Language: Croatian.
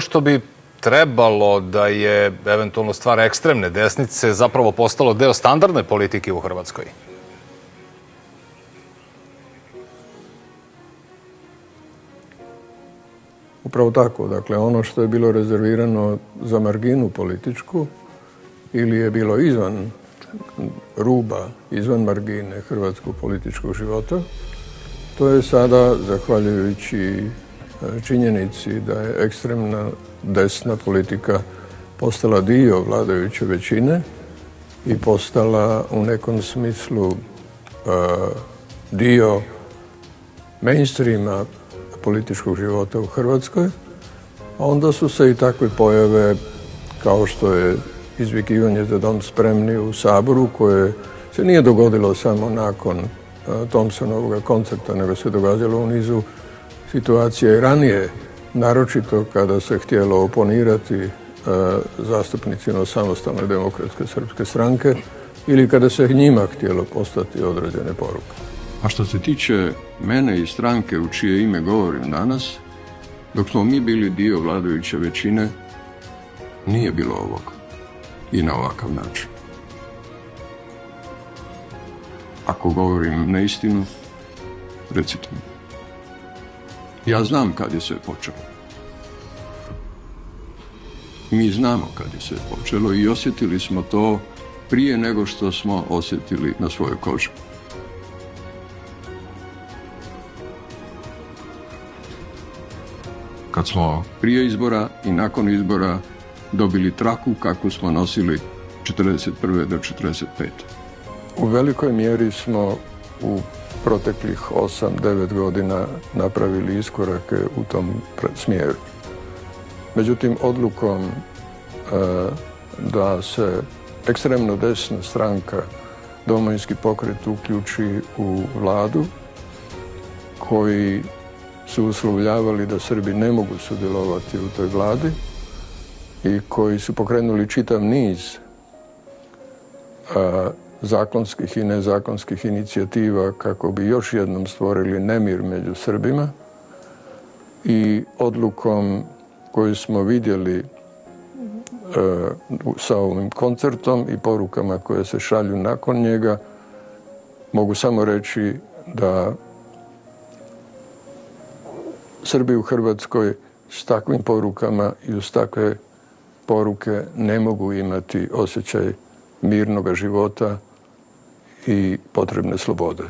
što bi trebalo da je eventualno stvar ekstremne desnice zapravo postalo deo standardne politike u Hrvatskoj? Upravo tako. Dakle, ono što je bilo rezervirano za marginu političku ili je bilo izvan ruba, izvan margine hrvatskog političkog života, to je sada, zahvaljujući činjenici da je ekstremna desna politika postala dio vladajuće većine i postala u nekom smislu dio mainstreama političkog života u Hrvatskoj, onda su se i takve pojave kao što je izvikivanje za dom spremni u Saboru, koje se nije dogodilo samo nakon Thompsonovog koncerta, nego se događalo u nizu situacija i ranije, naročito kada se htjelo oponirati zastupnicima Samostalne demokratske srpske stranke ili kada se njima htjelo poslati određene poruke. A što se tiče mene i stranke u čije ime govorim danas, dok smo mi bili dio vladajuće većine, nije bilo ovog i na ovakav način. Ako govorim neistinu, recite mi. Ja znam kad je sve počelo. Mi znamo kad je sve počelo i osjetili smo to prije nego što smo osjetili na svojoj koži. Kad smo prije izbora i nakon izbora dobili traku kakvu smo nosili 1941. do 1945. U velikoj mjeri smo u proteklih 8-9 godina napravili iskorake u tom smjeru. Međutim, odlukom da se ekstremno desna stranka Domovinski pokret uključi u vladu, koji su uslovljavali da Srbi ne mogu sudjelovati u toj vladi i koji su pokrenuli čitav niz zakonskih i nezakonskih inicijativa kako bi još jednom stvorili nemir među Srbima, i odlukom koju smo vidjeli sa ovim koncertom i porukama koje se šalju nakon njega, mogu samo reći da Srbi u Hrvatskoj s takvim porukama i uz takve poruke ne mogu imati osjećaj mirnog života i potrebne slobode.